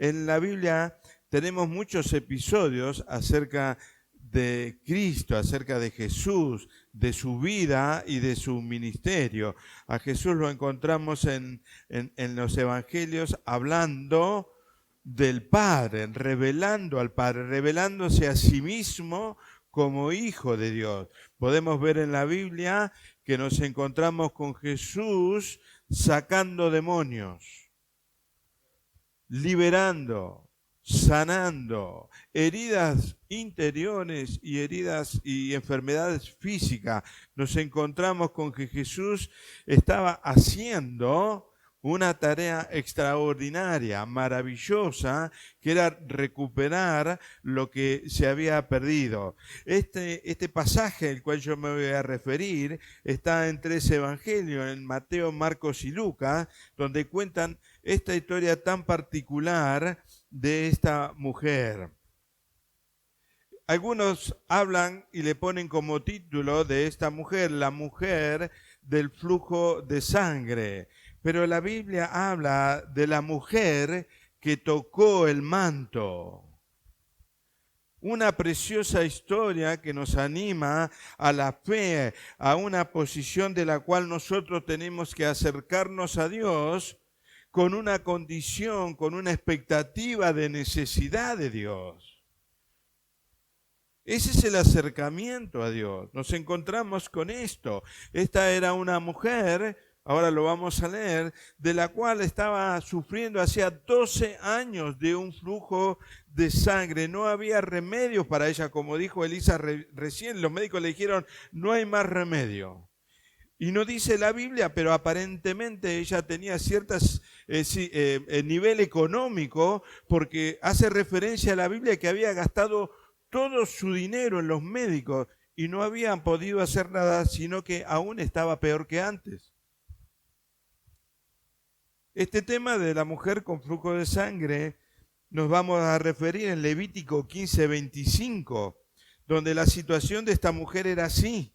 en la Biblia tenemos muchos episodios acerca de Cristo, acerca de Jesús, de su vida y de su ministerio. A Jesús lo encontramos en los evangelios hablando del Padre, revelando al Padre, revelándose a sí mismo como Hijo de Dios. Podemos ver en la Biblia que nos encontramos con Jesús sacando demonios, liberando, sanando heridas interiores y heridas y enfermedades físicas. Nos encontramos con que Jesús estaba haciendo una tarea extraordinaria, maravillosa, que era recuperar lo que se había perdido. Este pasaje al cual yo me voy a referir está en 3 evangelios, en Mateo, Marcos y Lucas, donde cuentan esta historia tan particular de esta mujer. Algunos hablan y le ponen como título de esta mujer, la mujer del flujo de sangre. Pero la Biblia habla de la mujer que tocó el manto. Una preciosa historia que nos anima a la fe, a una posición de la cual nosotros tenemos que acercarnos a Dios con una condición, con una expectativa de necesidad de Dios. Ese es el acercamiento a Dios. Nos encontramos con esto. Esta era una mujer, ahora lo vamos a leer, de la cual estaba sufriendo hacía 12 años de un flujo de sangre. No había remedio para ella, como dijo Elisa recién. Los médicos le dijeron, no hay más remedio. Y no dice la Biblia, pero aparentemente ella tenía ciertas nivel económico, porque hace referencia a la Biblia que había gastado todo su dinero en los médicos y no habían podido hacer nada, sino que aún estaba peor que antes. Este tema de la mujer con flujo de sangre nos vamos a referir en Levítico 15:25, donde la situación de esta mujer era así.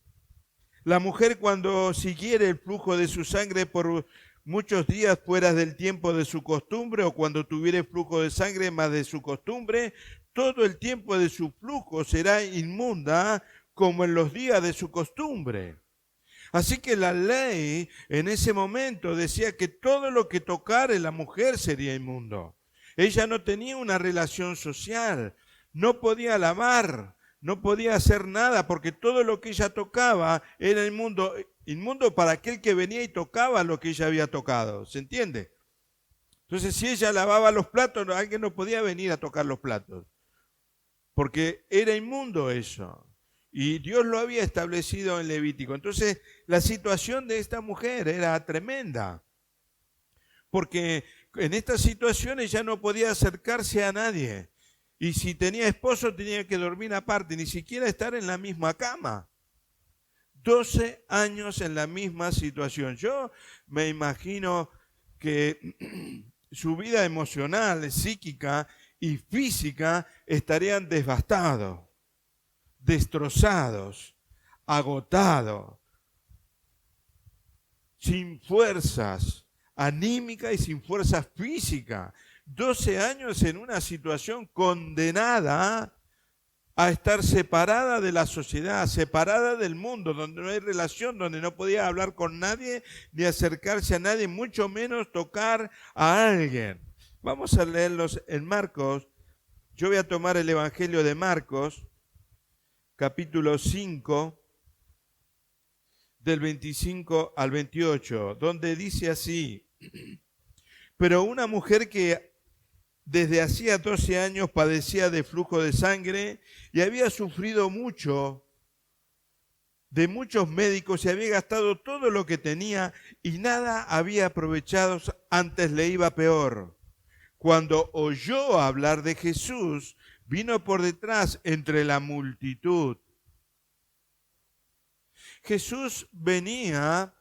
La mujer, cuando siguiere el flujo de su sangre por muchos días fuera del tiempo de su costumbre, o cuando tuviere flujo de sangre más de su costumbre, todo el tiempo de su flujo será inmunda como en los días de su costumbre. Así que la ley en ese momento decía que todo lo que tocare la mujer sería inmundo. Ella no tenía una relación social, no podía lavar, no podía hacer nada, porque todo lo que ella tocaba era inmundo, inmundo para aquel que venía y tocaba lo que ella había tocado. ¿Se entiende? Entonces, si ella lavaba los platos, alguien no podía venir a tocar los platos, porque era inmundo eso. Y Dios lo había establecido en Levítico. Entonces, la situación de esta mujer era tremenda, porque en esta situación ella no podía acercarse a nadie. Y si tenía esposo, tenía que dormir aparte, ni siquiera estar en la misma cama. 12 años en la misma situación. Yo me imagino que su vida emocional, psíquica y física estarían devastados, destrozados, agotados, sin fuerzas anímicas y sin fuerzas físicas. 12 años en una situación condenada a estar separada de la sociedad, separada del mundo, donde no hay relación, donde no podía hablar con nadie, ni acercarse a nadie, mucho menos tocar a alguien. Vamos a leerlos en Marcos. Yo voy a tomar el Evangelio de Marcos, capítulo 5, del 25 al 28, donde dice así: pero una mujer que desde hacía 12 años padecía de flujo de sangre y había sufrido mucho de muchos médicos y había gastado todo lo que tenía y nada había aprovechado, antes le iba peor. Cuando oyó hablar de Jesús, vino por detrás entre la multitud. Jesús venía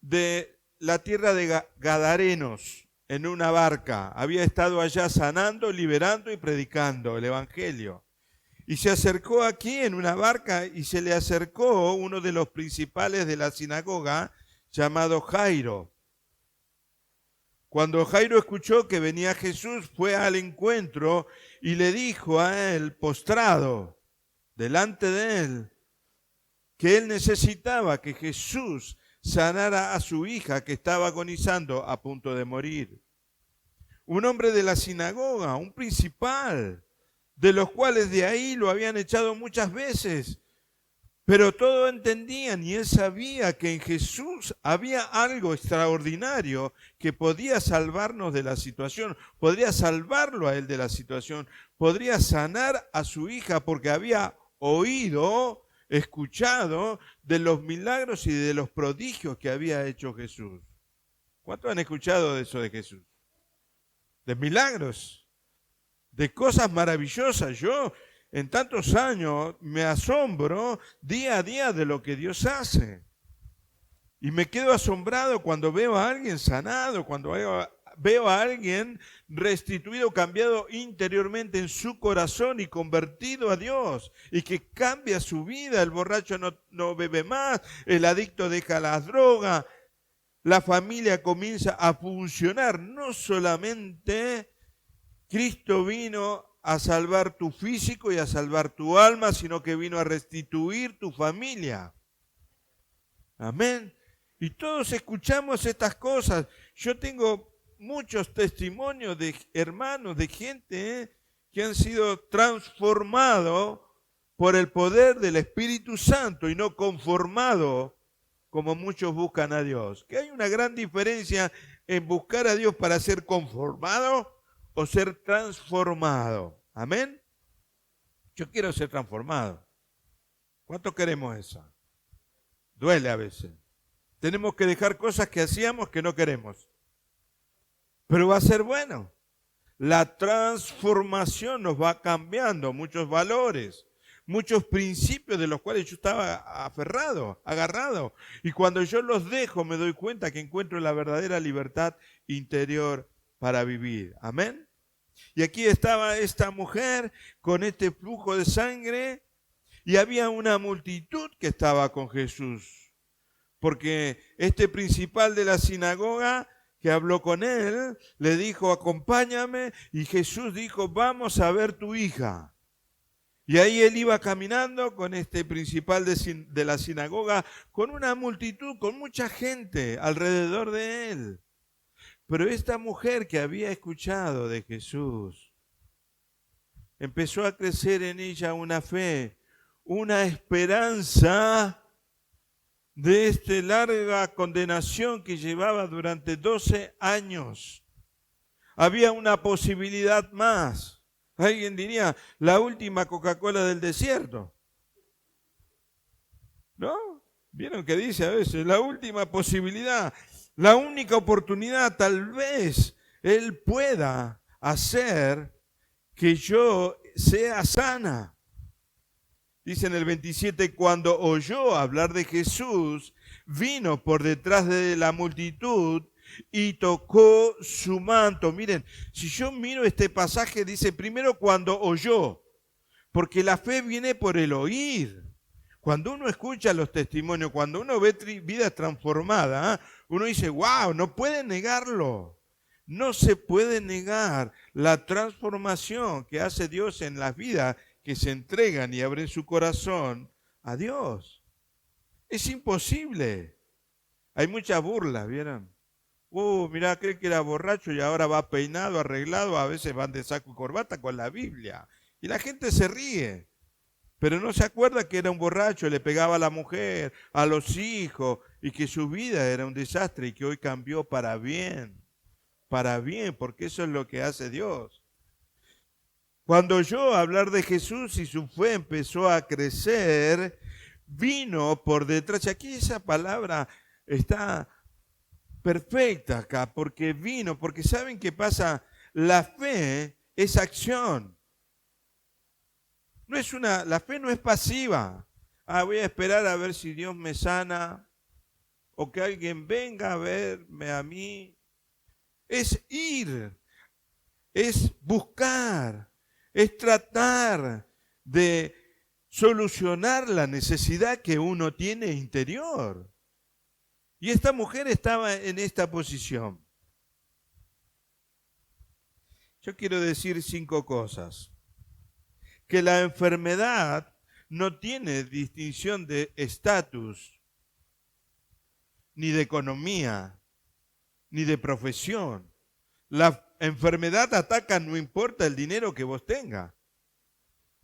de la tierra de Gadarenos en una barca. Había estado allá sanando, liberando y predicando el Evangelio. Y se acercó aquí en una barca y se le acercó uno de los principales de la sinagoga llamado Jairo. Cuando Jairo escuchó que venía Jesús, fue al encuentro y le dijo a él, postrado delante de él, que él necesitaba que Jesús sanara a su hija que estaba agonizando a punto de morir. Un hombre de la sinagoga, un principal, de los cuales de ahí lo habían echado muchas veces, pero todos entendían y él sabía que en Jesús había algo extraordinario que podía salvarnos de la situación, podría salvarlo a él de la situación, podría sanar a su hija porque había oído, escuchado de los milagros y de los prodigios que había hecho Jesús. ¿Cuántos han escuchado de eso de Jesús? De milagros, de cosas maravillosas. Yo en tantos años me asombro día a día de lo que Dios hace. Y me quedo asombrado cuando veo a alguien sanado, cuando veo a alguien restituido, cambiado interiormente en su corazón y convertido a Dios. Y que cambia su vida. El borracho no bebe más, el adicto deja las drogas. La familia comienza a funcionar. No solamente Cristo vino a salvar tu físico y a salvar tu alma, sino que vino a restituir tu familia. Amén. Y todos escuchamos estas cosas. Yo tengo muchos testimonios de hermanos, de gente que han sido transformados por el poder del Espíritu Santo y no conformados como muchos buscan a Dios. Que hay una gran diferencia en buscar a Dios para ser conformado o ser transformado. ¿Amén? Yo quiero ser transformado. ¿Cuánto queremos eso? Duele a veces. Tenemos que dejar cosas que hacíamos que no queremos. Pero va a ser bueno. La transformación nos va cambiando muchos valores, muchos principios de los cuales yo estaba aferrado, agarrado. Y cuando yo los dejo, me doy cuenta que encuentro la verdadera libertad interior para vivir. Amén. Y aquí estaba esta mujer con este flujo de sangre y había una multitud que estaba con Jesús. Porque este principal de la sinagoga que habló con él, le dijo, acompáñame, y Jesús dijo, vamos a ver tu hija. Y ahí él iba caminando con este principal de la sinagoga, con una multitud, con mucha gente alrededor de él. Pero esta mujer que había escuchado de Jesús, empezó a crecer en ella una fe, una esperanza de esta larga condenación que llevaba durante 12 años. Había una posibilidad más. Alguien diría, la última Coca-Cola del desierto. ¿No? ¿Vieron que dice a veces? La última posibilidad, la única oportunidad, tal vez Él pueda hacer que yo sea sana. Dice en el 27, cuando oyó hablar de Jesús, vino por detrás de la multitud y tocó su manto. Miren, si yo miro este pasaje, dice primero cuando oyó, porque la fe viene por el oír. Cuando uno escucha los testimonios, cuando uno ve vidas transformadas, uno dice, wow, no puede negarlo. No se puede negar la transformación que hace Dios en las vidas que se entregan y abren su corazón a Dios. Es imposible. Hay muchas burlas, ¿vieron? Mirá, cree que era borracho y ahora va peinado, arreglado, a veces van de saco y corbata con la Biblia. Y la gente se ríe, pero no se acuerda que era un borracho, le pegaba a la mujer, a los hijos, y que su vida era un desastre y que hoy cambió para bien, porque eso es lo que hace Dios. Cuando oyó hablar de Jesús y su fe empezó a crecer, vino por detrás. Y aquí esa palabra está perfecta acá, porque vino, porque ¿saben qué pasa? La fe es acción. La fe no es pasiva. Voy a esperar a ver si Dios me sana o que alguien venga a verme a mí. Es ir, es buscar. Es tratar de solucionar la necesidad que uno tiene interior. Y esta mujer estaba en esta posición. Yo quiero decir 5 cosas. Que la enfermedad no tiene distinción de estatus, ni de economía, ni de profesión. La enfermedad ataca no importa el dinero que vos tengas.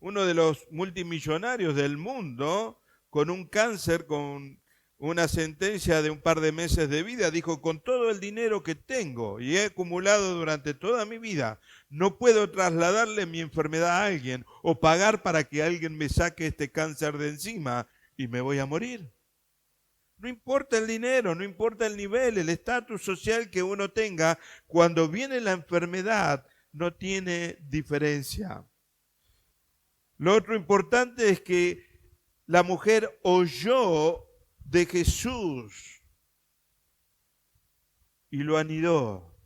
Uno de los multimillonarios del mundo, con un cáncer, con una sentencia de un par de meses de vida, dijo: con todo el dinero que tengo y he acumulado durante toda mi vida, no puedo trasladarle mi enfermedad a alguien o pagar para que alguien me saque este cáncer de encima y me voy a morir. No importa el dinero, no importa el nivel, el estatus social que uno tenga, cuando viene la enfermedad no tiene diferencia. Lo otro importante es que la mujer oyó de Jesús y lo anidó.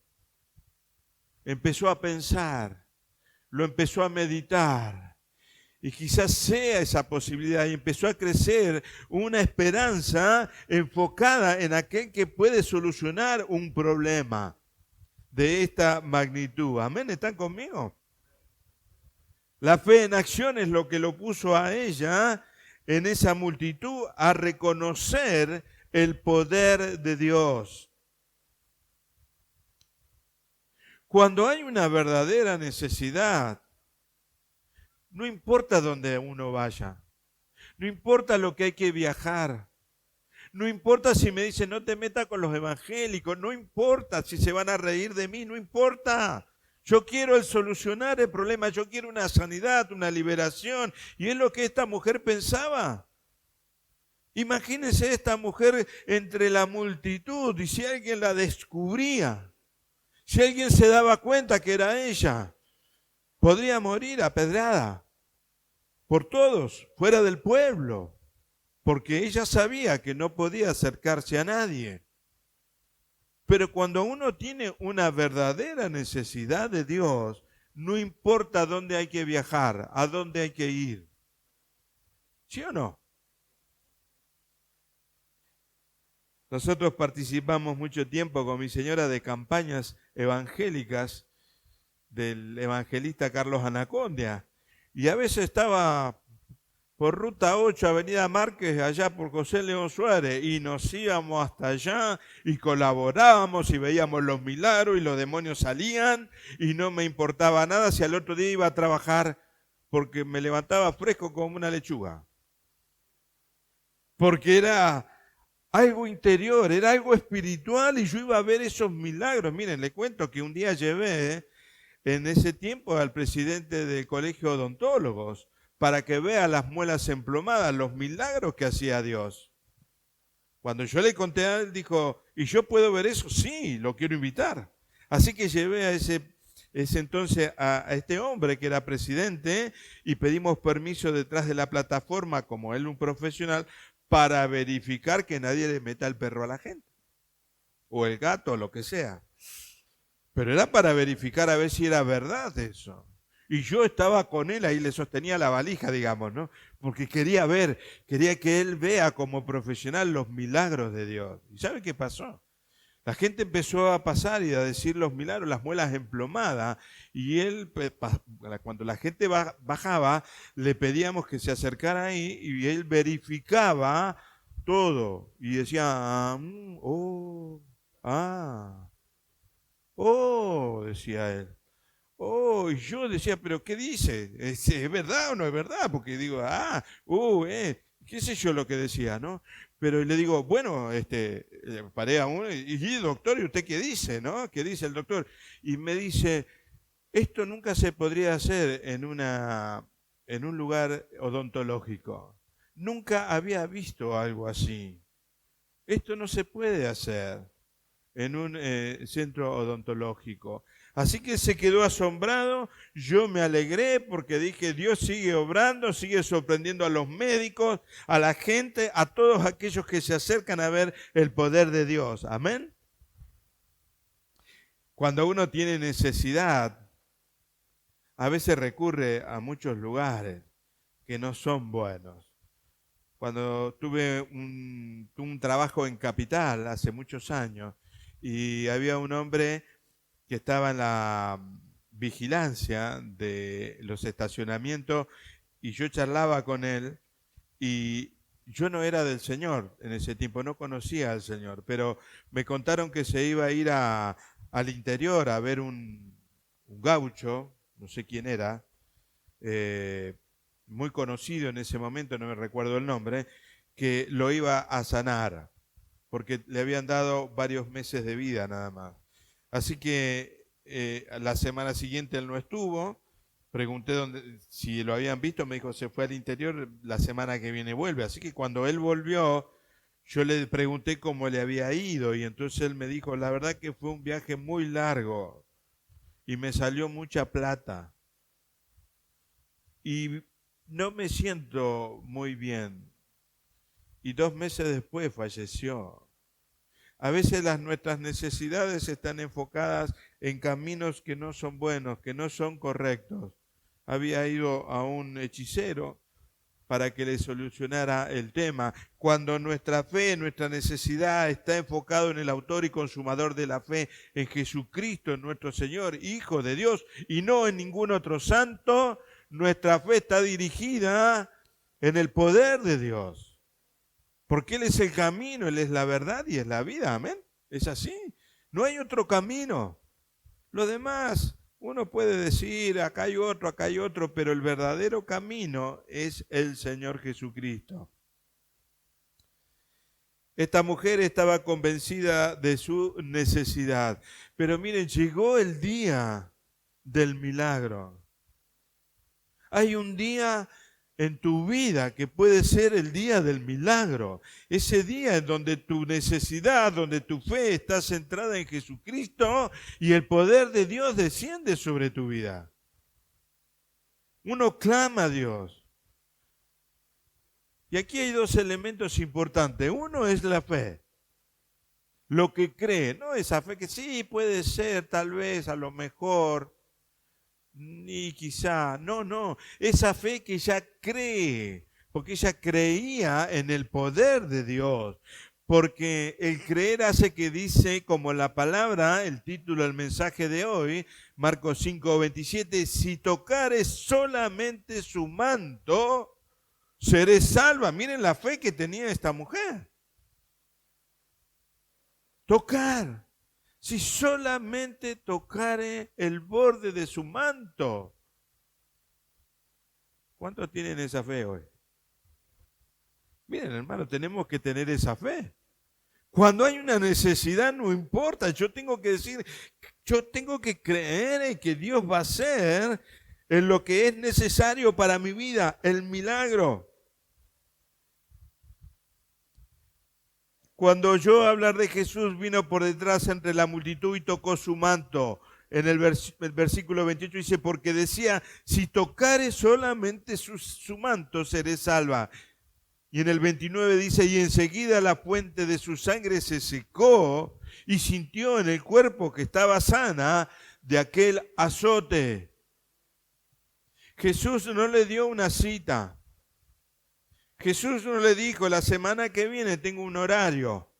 Empezó a pensar, lo empezó a meditar. Y quizás sea esa posibilidad, y empezó a crecer una esperanza enfocada en aquel que puede solucionar un problema de esta magnitud. ¿Amén? ¿Están conmigo? La fe en acción es lo que lo puso a ella en esa multitud a reconocer el poder de Dios. Cuando hay una verdadera necesidad, no importa dónde uno vaya, no importa lo que hay que viajar, no importa si me dicen no te metas con los evangélicos, no importa si se van a reír de mí, no importa. Yo quiero solucionar el problema, yo quiero una sanidad, una liberación, y es lo que esta mujer pensaba. Imagínense esta mujer entre la multitud, y si alguien la descubría, si alguien se daba cuenta que era ella, podría morir apedreada por todos, fuera del pueblo, porque ella sabía que no podía acercarse a nadie. Pero cuando uno tiene una verdadera necesidad de Dios, no importa dónde hay que viajar, a dónde hay que ir. ¿Sí o no? Nosotros participamos mucho tiempo con mi señora de campañas evangélicas del evangelista Carlos Anacondia. Y a veces estaba por Ruta 8, Avenida Márquez, allá por José León Suárez, y nos íbamos hasta allá y colaborábamos y veíamos los milagros y los demonios salían y no me importaba nada si al otro día iba a trabajar, porque me levantaba fresco como una lechuga. Porque era algo interior, era algo espiritual y yo iba a ver esos milagros. Miren, le cuento que un día llevé en ese tiempo al presidente del Colegio de Odontólogos para que vea las muelas emplomadas, los milagros que hacía Dios. Cuando yo le conté a él, dijo: ¿y yo puedo ver eso? Sí, lo quiero invitar. Así que llevé a ese entonces a este hombre que era presidente y pedimos permiso detrás de la plataforma, como él un profesional, para verificar que nadie le meta el perro a la gente, o el gato, o lo que sea. Pero era para verificar a ver si era verdad eso. Y yo estaba con él, ahí le sostenía la valija, digamos, ¿no? Porque quería ver, quería que él vea como profesional los milagros de Dios. ¿Y sabe qué pasó? La gente empezó a pasar y a decir los milagros, las muelas emplomadas, y él, cuando la gente bajaba, le pedíamos que se acercara ahí y él verificaba todo. Y decía: decía él. Y yo decía: ¿pero qué dice? ¿Es verdad o no es verdad? Porque digo, qué sé yo lo que decía, ¿no? Pero le digo, bueno, paré a uno y doctor, ¿y usted qué dice, no? ¿Qué dice el doctor? Y me dice: esto nunca se podría hacer en un lugar odontológico. Nunca había visto algo así. Esto no se puede hacer en un centro odontológico. Así que se quedó asombrado, yo me alegré porque dije: Dios sigue obrando, sigue sorprendiendo a los médicos, a la gente, a todos aquellos que se acercan a ver el poder de Dios. Amén. Cuando uno tiene necesidad, a veces recurre a muchos lugares que no son buenos. Cuando tuve un trabajo en Capital hace muchos años y había un hombre que estaba en la vigilancia de los estacionamientos y yo charlaba con él y yo no era del Señor en ese tiempo, no conocía al Señor, pero me contaron que se iba a ir al interior a ver un gaucho, no sé quién era, muy conocido en ese momento, no me recuerdo el nombre, que lo iba a sanar, porque le habían dado varios meses de vida nada más. Así que la semana siguiente él no estuvo, pregunté si lo habían visto, me dijo se fue al interior, la semana que viene vuelve. Así que cuando él volvió, yo le pregunté cómo le había ido y entonces él me dijo, la verdad que fue un viaje muy largo y me salió mucha plata y no me siento muy bien. Y 2 meses después falleció. A veces nuestras necesidades están enfocadas en caminos que no son buenos, que no son correctos. Había ido a un hechicero para que le solucionara el tema. Cuando nuestra fe, nuestra necesidad está enfocado en el autor y consumador de la fe, en Jesucristo, en nuestro Señor, Hijo de Dios, y no en ningún otro santo, nuestra fe está dirigida en el poder de Dios. Porque Él es el camino, Él es la verdad y es la vida, amén. Es así, no hay otro camino. Lo demás, uno puede decir, acá hay otro, pero el verdadero camino es el Señor Jesucristo. Esta mujer estaba convencida de su necesidad, pero miren, llegó el día del milagro. Hay un día en tu vida que puede ser el día del milagro, ese día en donde tu necesidad, donde tu fe está centrada en Jesucristo y el poder de Dios desciende sobre tu vida. Uno clama a Dios. Y aquí hay 2 elementos importantes. Uno es la fe, lo que cree, no esa fe que sí puede ser, tal vez, a lo mejor, ni quizá, no, esa fe que ella cree, porque ella creía en el poder de Dios, porque el creer hace que dice, como la palabra, el título del mensaje de hoy, Marcos 5:27, si tocares solamente su manto, seré salva. Miren la fe que tenía esta mujer. Tocar. Si solamente tocare el borde de su manto. ¿Cuántos tienen esa fe hoy? Miren, hermano, tenemos que tener esa fe. Cuando hay una necesidad, no importa, yo tengo que decir, yo tengo que creer en que Dios va a hacer en lo que es necesario para mi vida, el milagro. Cuando oyó hablar de Jesús, vino por detrás entre la multitud y tocó su manto. En el versículo 28 dice, porque decía, si tocare solamente su manto, seré salva. Y en el 29 dice, y enseguida la fuente de su sangre se secó y sintió en el cuerpo que estaba sana de aquel azote. Jesús no le dio una cita. Jesús no le dijo, la semana que viene tengo un horario.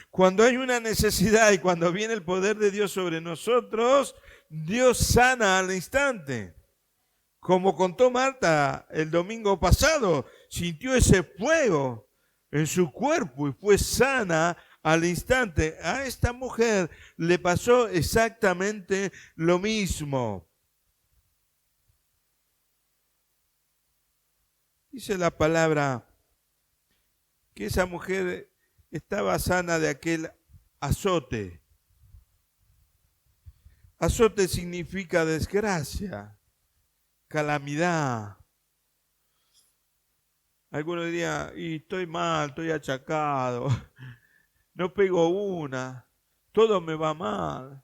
Cuando hay una necesidad y cuando viene el poder de Dios sobre nosotros, Dios sana al instante. Como contó Marta el domingo pasado, sintió ese fuego en su cuerpo y fue sana al instante. A esta mujer le pasó exactamente lo mismo. Dice la palabra que esa mujer estaba sana de aquel azote. Azote significa desgracia, calamidad. Algunos dirían, y estoy mal, estoy achacado, no pego una, todo me va mal.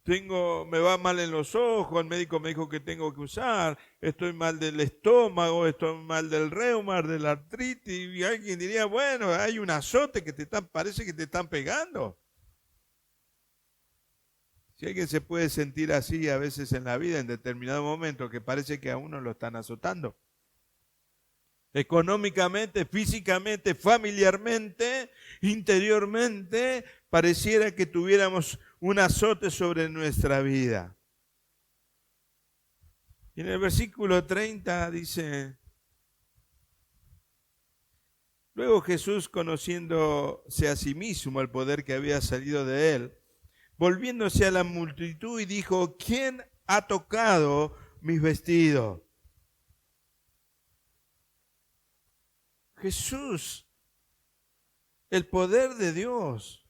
Me va mal en los ojos, el médico me dijo que tengo que usar, estoy mal del estómago, estoy mal del reuma, de la artritis, y alguien diría, bueno, hay un azote que parece que te están pegando. Si alguien se puede sentir así a veces en la vida, en determinado momento, que parece que a uno lo están azotando. Económicamente, físicamente, familiarmente, interiormente, pareciera que tuviéramos un azote sobre nuestra vida. Y en el versículo 30 dice: luego Jesús, conociéndose a sí mismo el poder que había salido de él, volviéndose a la multitud y dijo: ¿quién ha tocado mis vestidos? Jesús, el poder de Dios.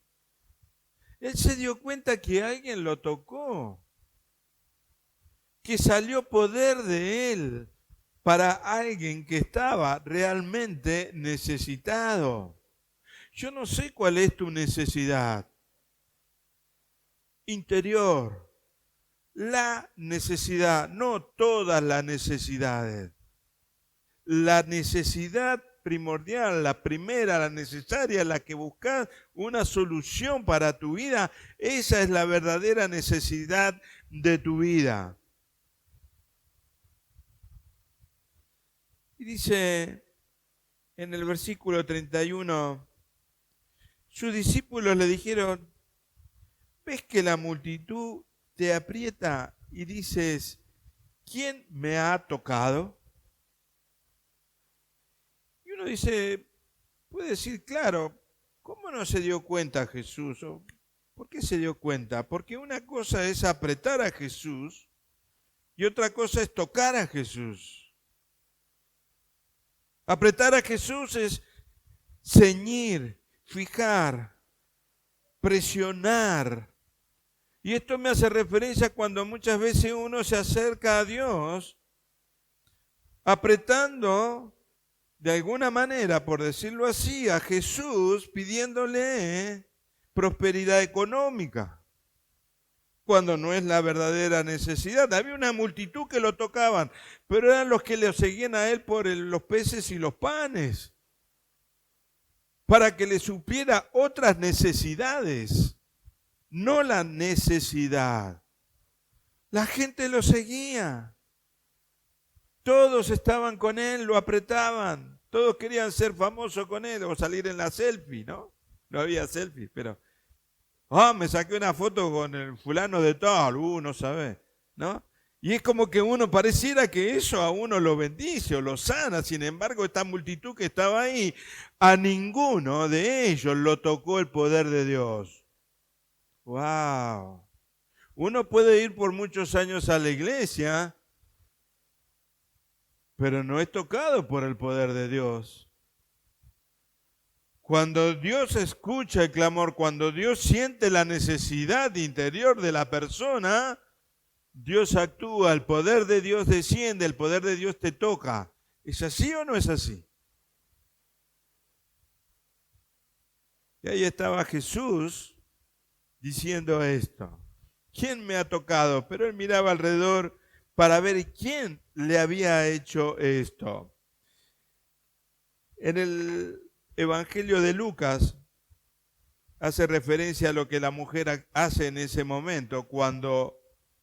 Él se dio cuenta que alguien lo tocó, que salió poder de él para alguien que estaba realmente necesitado. Yo no sé cuál es tu necesidad interior, la necesidad, no todas las necesidades. La necesidad primordial, la primera, la necesaria, la que buscas una solución para tu vida, esa es la verdadera necesidad de tu vida. Y dice en el versículo 31, sus discípulos le dijeron: ¿ves que la multitud te aprieta y dices: ¿quién me ha tocado? Y uno dice, puede decir, claro, ¿cómo no se dio cuenta Jesús? ¿O por qué se dio cuenta? Porque una cosa es apretar a Jesús y otra cosa es tocar a Jesús. Apretar a Jesús es ceñir, fijar, presionar. Y esto me hace referencia cuando muchas veces uno se acerca a Dios apretando de alguna manera, por decirlo así, a Jesús, pidiéndole prosperidad económica, cuando no es la verdadera necesidad. Había una multitud que lo tocaban, pero eran los que le seguían a él por los peces y los panes, para que le supiera otras necesidades, no la necesidad. La gente lo seguía, todos estaban con él, lo apretaban, todos querían ser famosos con él o salir en la selfie, ¿no? No había selfie, pero me saqué una foto con el fulano de tal, no sabés, ¿no? Y es como que uno pareciera que eso a uno lo bendice o lo sana. Sin embargo, esta multitud que estaba ahí, a ninguno de ellos lo tocó el poder de Dios. ¡Wow! Uno puede ir por muchos años a la iglesia, pero no es tocado por el poder de Dios. Cuando Dios escucha el clamor, cuando Dios siente la necesidad interior de la persona, Dios actúa, el poder de Dios desciende, el poder de Dios te toca. ¿Es así o no es así? Y ahí estaba Jesús diciendo esto: ¿quién me ha tocado? Pero él miraba alrededor para ver quién le había hecho esto. En el Evangelio de Lucas hace referencia a lo que la mujer hace en ese momento, cuando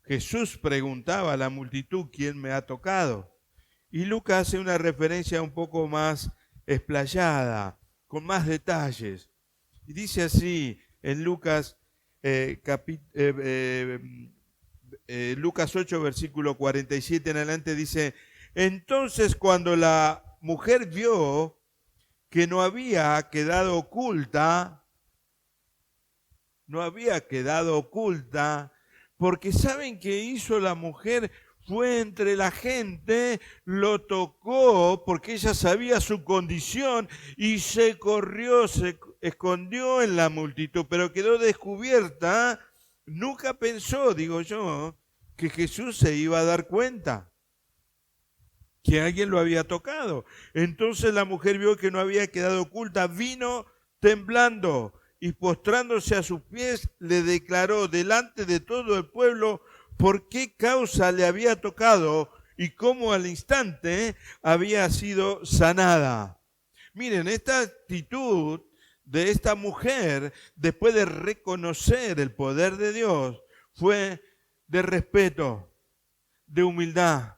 Jesús preguntaba a la multitud: ¿quién me ha tocado? Y Lucas hace una referencia un poco más explayada, con más detalles. Y dice así en Lucas, Lucas 8, versículo 47 en adelante, dice: entonces cuando la mujer vio que no había quedado oculta, porque ¿saben qué hizo la mujer? Fue entre la gente, lo tocó, porque ella sabía su condición, y se corrió, se escondió en la multitud, pero quedó descubierta. Nunca pensó, digo yo, que Jesús se iba a dar cuenta que alguien lo había tocado. Entonces la mujer vio que no había quedado oculta, vino temblando y postrándose a sus pies, le declaró delante de todo el pueblo por qué causa le había tocado y cómo al instante había sido sanada. Miren, esta actitud de esta mujer, después de reconocer el poder de Dios, fue de respeto, de humildad,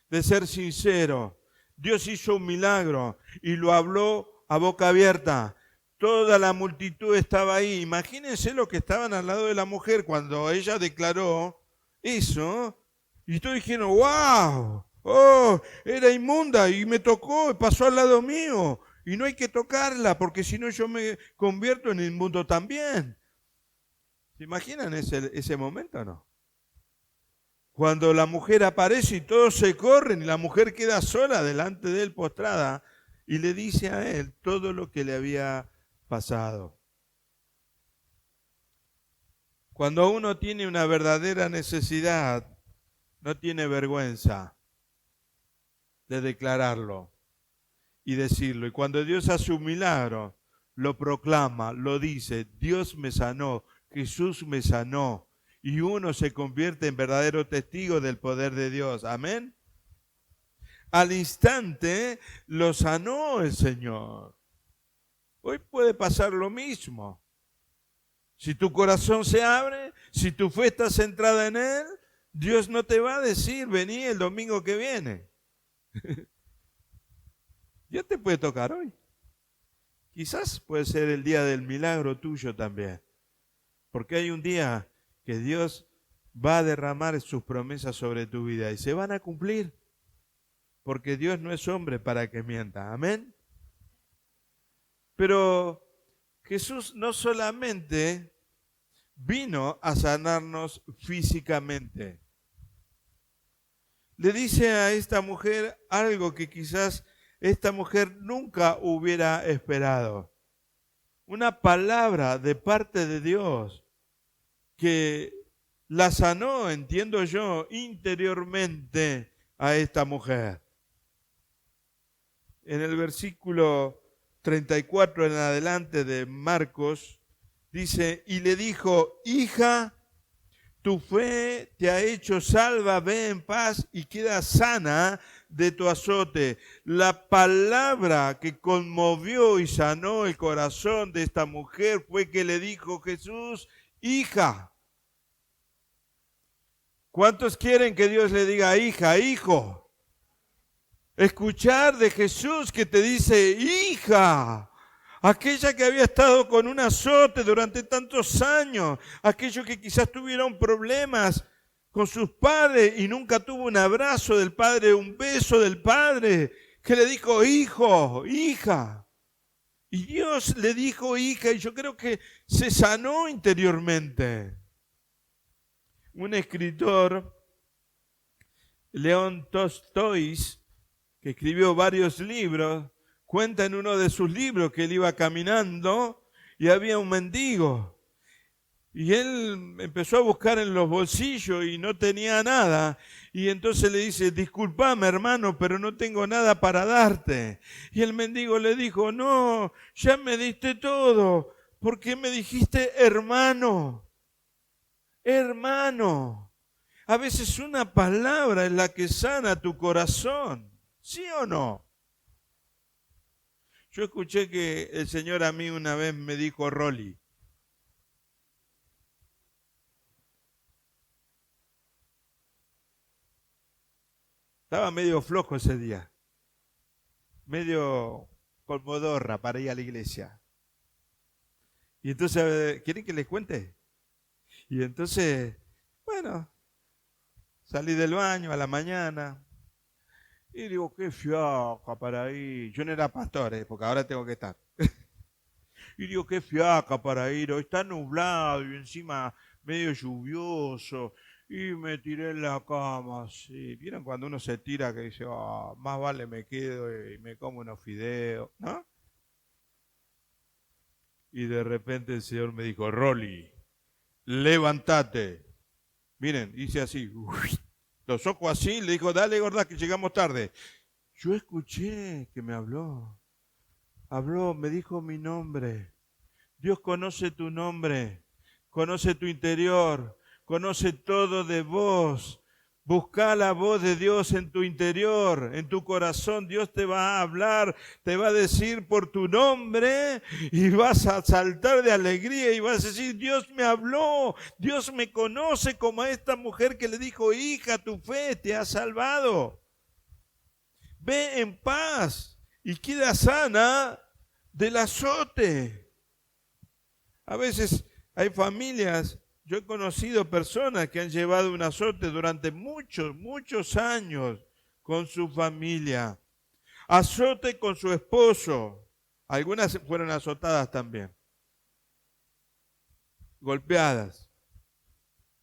de ser sincero. Dios hizo un milagro y lo habló a boca abierta. Toda la multitud estaba ahí. Imagínense los que estaban al lado de la mujer cuando ella declaró eso. Y todos dijeron, wow, oh, era inmunda y me tocó, pasó al lado mío. Y no hay que tocarla porque si no yo me convierto en inmundo también. ¿Se imaginan ese momento o no? Cuando la mujer aparece y todos se corren y la mujer queda sola delante de él postrada y le dice a él todo lo que le había pasado. Cuando uno tiene una verdadera necesidad, no tiene vergüenza de declararlo y decirlo. Y cuando Dios hace un milagro, lo proclama, lo dice, Dios me sanó, Jesús me sanó. Y uno se convierte en verdadero testigo del poder de Dios. Amén. Al instante lo sanó el Señor. Hoy puede pasar lo mismo. Si tu corazón se abre, si tu fe está centrada en Él, Dios no te va a decir, vení el domingo que viene. Dios te puede tocar hoy. Quizás puede ser el día del milagro tuyo también. Porque hay un día que Dios va a derramar sus promesas sobre tu vida y se van a cumplir. Porque Dios no es hombre para que mienta. Amén. Pero Jesús no solamente vino a sanarnos físicamente. Le dice a esta mujer algo que quizás esta mujer nunca hubiera esperado. Una palabra de parte de Dios que la sanó, entiendo yo, interiormente a esta mujer. En el versículo 34 en adelante de Marcos, dice, y le dijo, hija, tu fe te ha hecho salva, ve en paz y queda sana de tu azote. La palabra que conmovió y sanó el corazón de esta mujer fue que le dijo Jesús, hija. ¿Cuántos quieren que Dios le diga hija, hijo? Escuchar de Jesús que te dice hija. Aquella que había estado con un azote durante tantos años, aquello que quizás tuvieron problemas con sus padres y nunca tuvo un abrazo del padre, un beso del padre, que le dijo hijo, hija. Y Dios le dijo hija y yo creo que se sanó interiormente. Un escritor, León Tolstói, que escribió varios libros, cuenta en uno de sus libros que él iba caminando y había un mendigo. Y él empezó a buscar en los bolsillos y no tenía nada. Y entonces le dice, disculpame hermano, pero no tengo nada para darte. Y el mendigo le dijo, no, ya me diste todo. ¿Por qué me dijiste hermano? Hermano. A veces una palabra es la que sana tu corazón. ¿Sí o no? Yo escuché que el Señor a mí una vez me dijo Rolly. Estaba medio flojo ese día, medio con modorra para ir a la iglesia. Y entonces, ¿quieren que les cuente? Y entonces, bueno, salí del baño a la mañana y digo, qué fiaca para ir. Yo no era pastor, porque ahora tengo que estar. Y digo, qué fiaca para ir. Hoy está nublado y encima medio lluvioso. Y me tiré en la cama, sí. ¿Vieron cuando uno se tira que dice, oh, más vale me quedo y me como unos fideos, ¿no? Y de repente el Señor me dijo, Rolly, levántate. Miren, hice así, los ojos así, le dijo, dale gorda que llegamos tarde. Yo escuché que me habló, me dijo mi nombre. Dios conoce tu nombre, conoce tu interior, conoce todo de vos. Busca la voz de Dios en tu interior, en tu corazón. Dios te va a hablar, te va a decir por tu nombre y vas a saltar de alegría y vas a decir, Dios me habló, Dios me conoce, como a esta mujer que le dijo, hija, tu fe te ha salvado. Ve en paz y queda sana del azote. A veces hay familias Yo he conocido personas que han llevado un azote durante muchos años con su familia. Azote con su esposo. Algunas fueron azotadas también. Golpeadas.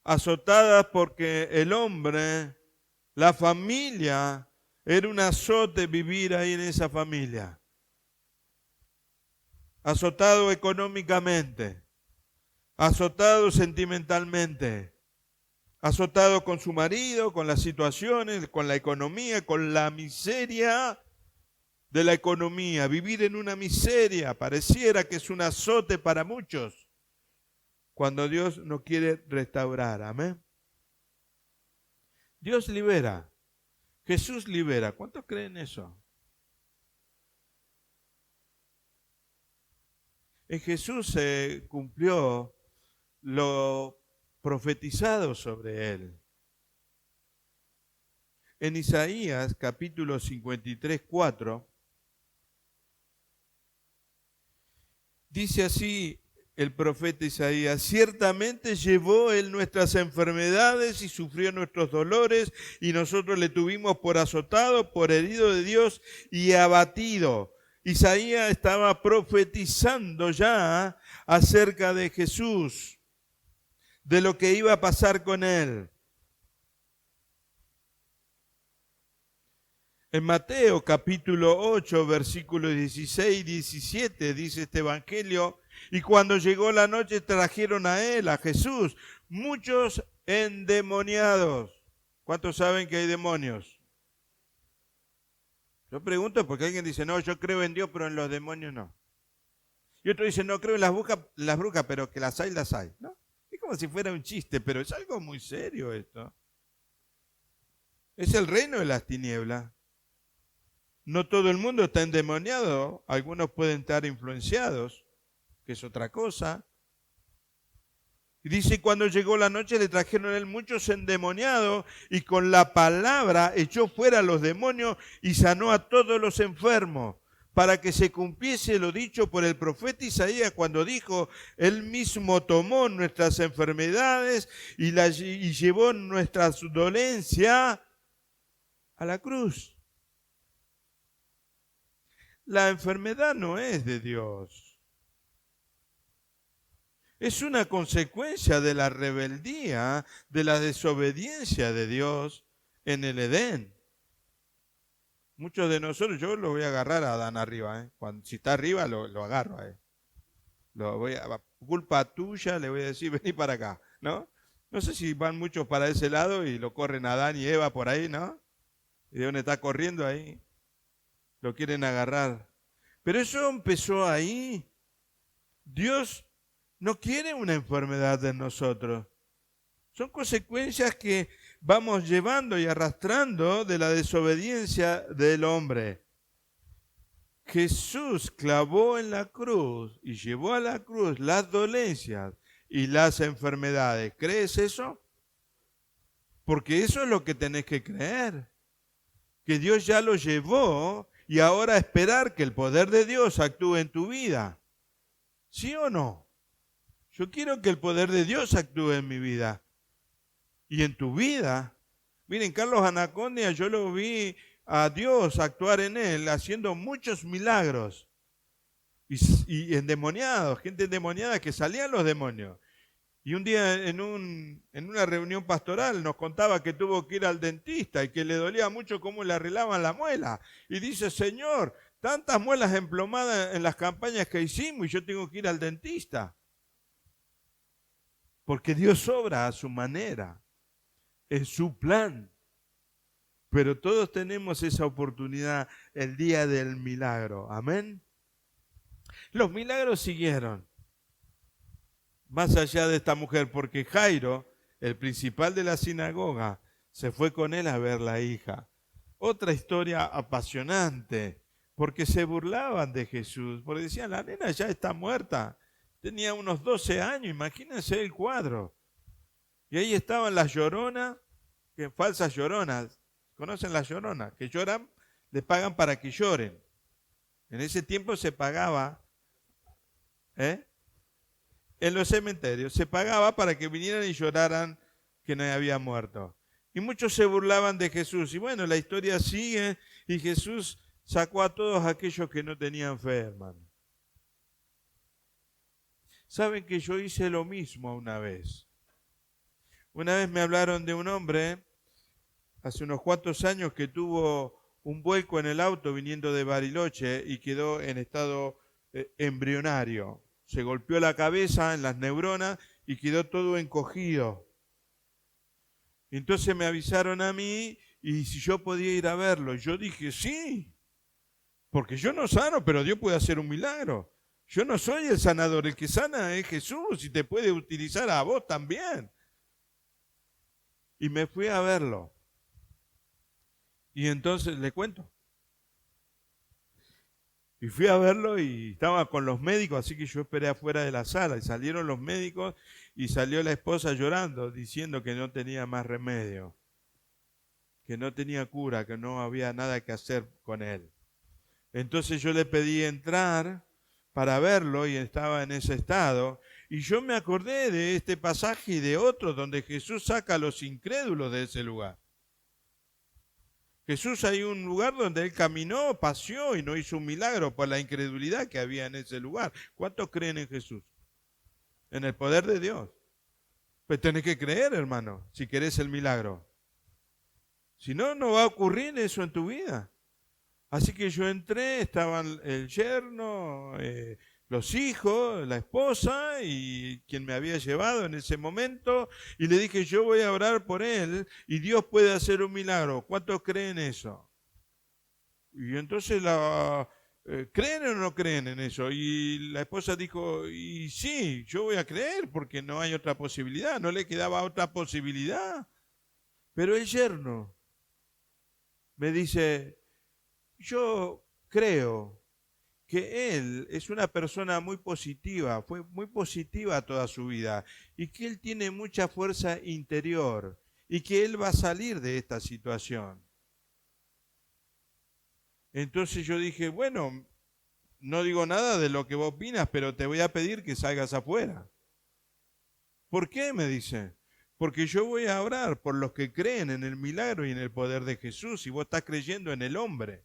Azotadas porque el hombre, la familia, era un azote vivir ahí en esa familia. Azotado económicamente, azotado sentimentalmente, azotado con su marido, con las situaciones, con la economía, con la miseria de la economía. Vivir en una miseria pareciera que es un azote para muchos, cuando Dios nos quiere restaurar. Amén. Dios libera. Jesús libera. ¿Cuántos creen eso? En Jesús se cumplió lo profetizado sobre él. En Isaías capítulo 53, 4, dice así el profeta Isaías: ciertamente llevó él nuestras enfermedades y sufrió nuestros dolores, y nosotros le tuvimos por azotado, por herido de Dios y abatido. Isaías estaba profetizando ya acerca de Jesús, de lo que iba a pasar con él. En Mateo capítulo 8, versículos 16 y 17 dice este evangelio: y cuando llegó la noche trajeron a él, a Jesús, muchos endemoniados. ¿Cuántos saben que hay demonios? Yo pregunto porque alguien dice, no, yo creo en Dios, pero en los demonios no. Y otro dice, no creo en las brujas, pero que las hay, ¿no? Es como si fuera un chiste, pero es algo muy serio esto. Es el reino de las tinieblas. No todo el mundo está endemoniado, algunos pueden estar influenciados, que es otra cosa. Y dice, cuando llegó la noche le trajeron a él muchos endemoniados, y con la palabra echó fuera a los demonios y sanó a todos los enfermos, para que se cumpliese lo dicho por el profeta Isaías cuando dijo, él mismo tomó nuestras enfermedades y llevó nuestras dolencias a la cruz. La enfermedad no es de Dios. Es una consecuencia de la rebeldía, de la desobediencia de Dios en el Edén. Muchos de nosotros, yo lo voy a agarrar a Adán arriba, si está arriba lo agarro a él. Culpa tuya, le voy a decir, vení para acá, ¿no? No sé si van muchos para ese lado y lo corren a Adán y Eva por ahí, ¿no? ¿Y de dónde está corriendo ahí? Lo quieren agarrar. Pero eso empezó ahí. Dios no quiere una enfermedad en nosotros. Son consecuencias que vamos llevando y arrastrando de la desobediencia del hombre. Jesús clavó en la cruz y llevó a la cruz las dolencias y las enfermedades. ¿Crees eso? Porque eso es lo que tenés que creer. Que Dios ya lo llevó y ahora esperar que el poder de Dios actúe en tu vida. ¿Sí o no? Yo quiero que el poder de Dios actúe en mi vida y en tu vida. Miren, Carlos Anacondia, yo lo vi a Dios actuar en él, haciendo muchos milagros. Y endemoniados, gente endemoniada que salían los demonios. Y un día en una reunión pastoral nos contaba que tuvo que ir al dentista y que le dolía mucho cómo le arreglaban la muela. Y dice, Señor, tantas muelas emplomadas en las campañas que hicimos y yo tengo que ir al dentista. Porque Dios obra a su manera, en su plan. Pero todos tenemos esa oportunidad el día del milagro. Amén. Los milagros siguieron. Más allá de esta mujer, porque Jairo, el principal de la sinagoga, se fue con él a ver la hija. Otra historia apasionante, porque se burlaban de Jesús, porque decían, la nena ya está muerta. Tenía unos 12 años, imagínense el cuadro. Y ahí estaban las lloronas, que falsas lloronas. ¿Conocen las lloronas? Que lloran, les pagan para que lloren. En ese tiempo se pagaba, en los cementerios. Se pagaba para que vinieran y lloraran que no había muerto. Y muchos se burlaban de Jesús. Y bueno, la historia sigue y Jesús sacó a todos aquellos que no tenían fe, hermano. Saben que yo hice lo mismo una vez. Una vez me hablaron de un hombre, hace unos cuantos años, que tuvo un vuelco en el auto viniendo de Bariloche y quedó en estado embrionario. Se golpeó la cabeza en las neuronas y quedó todo encogido. Entonces me avisaron a mí y si yo podía ir a verlo. Yo dije, sí, porque yo no sano, pero Dios puede hacer un milagro. Yo no soy el sanador, el que sana es Jesús y te puede utilizar a vos también. Y me fui a verlo. Y entonces le cuento. Y fui a verlo y estaba con los médicos, así que yo esperé afuera de la sala. Y salieron los médicos y salió la esposa llorando, diciendo que no tenía más remedio, que no tenía cura, que no había nada que hacer con él. Entonces yo le pedí entrar para verlo y estaba en ese estado. Y yo me acordé de este pasaje y de otro donde Jesús saca a los incrédulos de ese lugar. Jesús, hay un lugar donde él caminó, paseó y no hizo un milagro por la incredulidad que había en ese lugar. ¿Cuántos creen en Jesús? En el poder de Dios. Pues tenés que creer, hermano, si querés el milagro. Si no, no va a ocurrir eso en tu vida. Así que yo entré, estaban el yerno, los hijos, la esposa y quien me había llevado en ese momento, y le dije, yo voy a orar por él y Dios puede hacer un milagro. ¿Cuántos creen eso? Y entonces ¿creen o no creen en eso? Y la esposa dijo, y sí, yo voy a creer porque no hay otra posibilidad, no le quedaba otra posibilidad. Pero el yerno me dice, yo creo que él es una persona muy positiva, fue muy positiva toda su vida y que él tiene mucha fuerza interior y que él va a salir de esta situación. Entonces yo dije, bueno, no digo nada de lo que vos opinas, pero te voy a pedir que salgas afuera. ¿Por qué? Me dice. Porque yo voy a orar por los que creen en el milagro y en el poder de Jesús y vos estás creyendo en el hombre.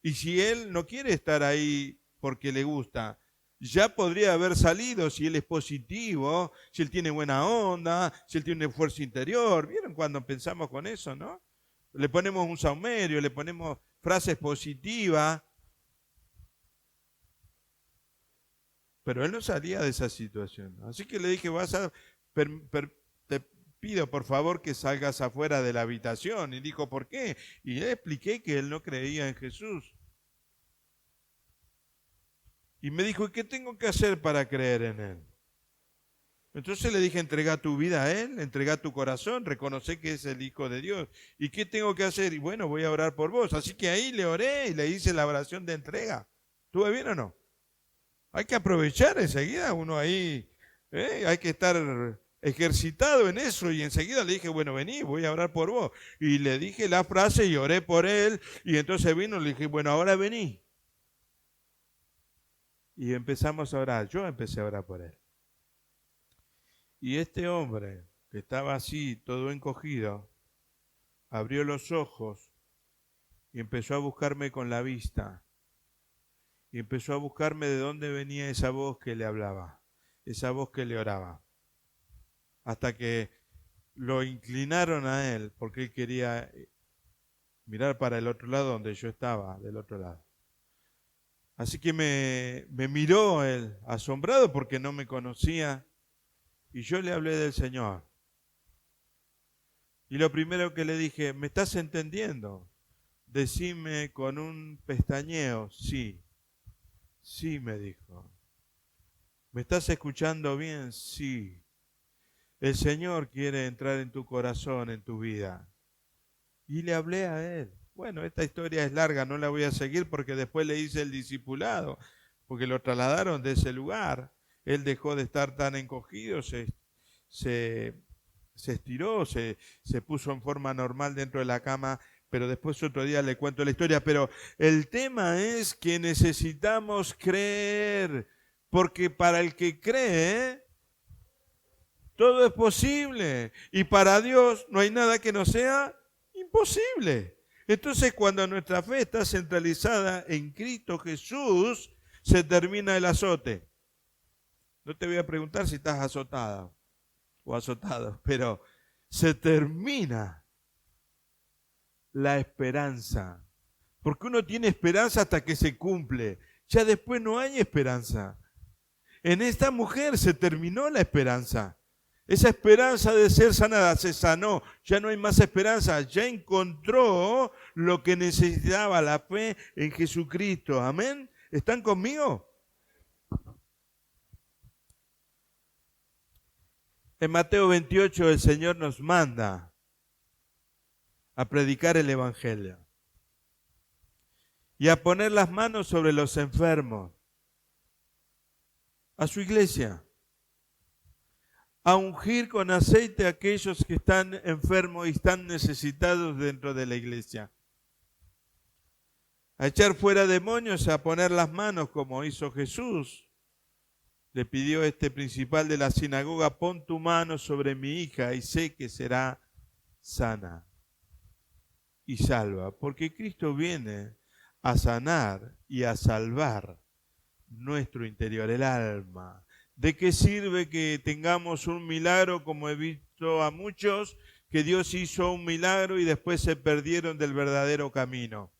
Y si él no quiere estar ahí porque le gusta, ya podría haber salido si él es positivo, si él tiene buena onda, si él tiene fuerza interior. ¿Vieron cuando pensamos con eso, no? Le ponemos un saumerio, le ponemos frases positivas. Pero él no salía de esa situación. Así que le dije, te pido por favor que salgas afuera de la habitación. Y dijo, ¿por qué? Y le expliqué que él no creía en Jesús. Y me dijo, ¿y qué tengo que hacer para creer en él? Entonces le dije, entrega tu vida a él, entrega tu corazón, reconoce que es el Hijo de Dios. ¿Y qué tengo que hacer? Y bueno, voy a orar por vos. Así que ahí le oré y le hice la oración de entrega. ¿Estuve bien o no? Hay que aprovechar enseguida, uno ahí, hay que estar ejercitado en eso. Y enseguida le dije, bueno, vení, voy a orar por vos. Y le dije la frase y oré por él. Y entonces vino y le dije, bueno, ahora vení. Y empezamos a orar, yo empecé a orar por él. Y este hombre, que estaba así, todo encogido, abrió los ojos y empezó a buscarme con la vista. Y empezó a buscarme de dónde venía esa voz que le hablaba, esa voz que le oraba. Hasta que lo inclinaron a él, porque él quería mirar para el otro lado donde yo estaba, del otro lado. Así que me miró él, asombrado porque no me conocía, y yo le hablé del Señor. Y lo primero que le dije, ¿me estás entendiendo? Decime con un pestañeo, sí. Sí, me dijo. ¿Me estás escuchando bien? Sí. El Señor quiere entrar en tu corazón, en tu vida. Y le hablé a él. Bueno, esta historia es larga, no la voy a seguir porque después le hice el discipulado, porque lo trasladaron de ese lugar. Él dejó de estar tan encogido, se estiró, se puso en forma normal dentro de la cama, pero después otro día le cuento la historia. Pero el tema es que necesitamos creer, porque para el que cree, todo es posible. Y para Dios no hay nada que no sea imposible. Entonces, cuando nuestra fe está centralizada en Cristo Jesús, se termina el azote. No te voy a preguntar si estás azotada o azotado, pero se termina la esperanza. Porque uno tiene esperanza hasta que se cumple. Ya después no hay esperanza. En esta mujer se terminó la esperanza. Esa esperanza de ser sanada se sanó. Ya no hay más esperanza. Ya encontró lo que necesitaba, la fe en Jesucristo. Amén. ¿Están conmigo? En Mateo 28 el Señor nos manda a predicar el Evangelio y a poner las manos sobre los enfermos, a su iglesia, a ungir con aceite a aquellos que están enfermos y están necesitados dentro de la iglesia, a echar fuera demonios, a poner las manos como hizo Jesús. Le pidió este principal de la sinagoga: pon tu mano sobre mi hija y sé que será sana y salva. Porque Cristo viene a sanar y a salvar nuestro interior, el alma. ¿De qué sirve que tengamos un milagro, como he visto a muchos, que Dios hizo un milagro y después se perdieron del verdadero camino?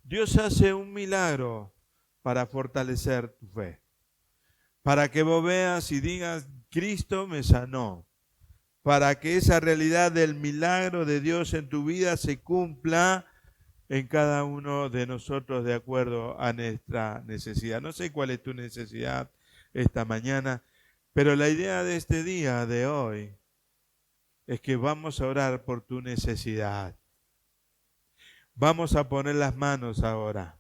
Dios hace un milagro para fortalecer tu fe, para que vos veas y digas: Cristo me sanó, para que esa realidad del milagro de Dios en tu vida se cumpla en cada uno de nosotros de acuerdo a nuestra necesidad. No sé cuál es tu necesidad esta mañana, pero la idea de este día, de hoy, es que vamos a orar por tu necesidad. Vamos a poner las manos ahora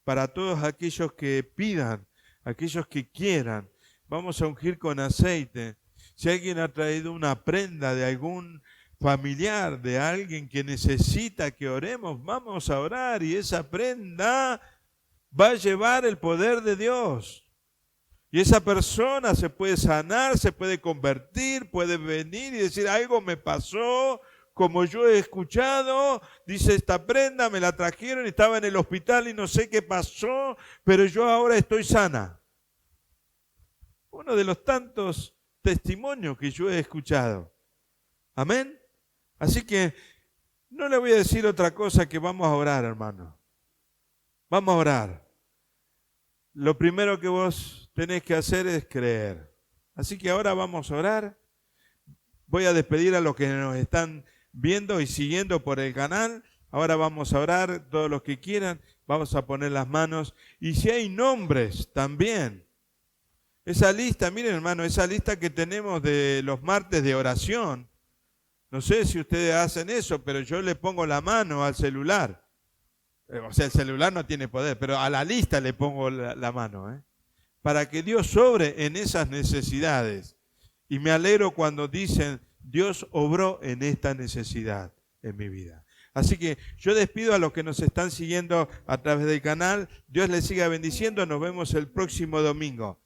para todos aquellos que pidan, aquellos que quieran. Vamos a ungir con aceite. Si alguien ha traído una prenda de algún familiar, de alguien que necesita que oremos, vamos a orar y esa prenda va a llevar el poder de Dios. Y esa persona se puede sanar, se puede convertir, puede venir y decir: algo me pasó, como yo he escuchado, dice esta prenda, me la trajeron, estaba en el hospital y no sé qué pasó, pero yo ahora estoy sana. Uno de los tantos testimonios que yo he escuchado. Amén. Así que no le voy a decir otra cosa que vamos a orar, hermano. Vamos a orar. Lo primero que vos tenés que hacer es creer. Así que ahora vamos a orar. Voy a despedir a los que nos están viendo y siguiendo por el canal. Ahora vamos a orar, todos los que quieran, vamos a poner las manos. Y si hay nombres también, esa lista, miren hermano, esa lista que tenemos de los martes de oración, no sé si ustedes hacen eso, pero yo le pongo la mano al celular. O sea, el celular no tiene poder, pero a la lista le pongo la mano, para que Dios sobre en esas necesidades. Y me alegro cuando dicen: Dios obró en esta necesidad en mi vida. Así que yo despido a los que nos están siguiendo a través del canal. Dios les siga bendiciendo. Nos vemos el próximo domingo.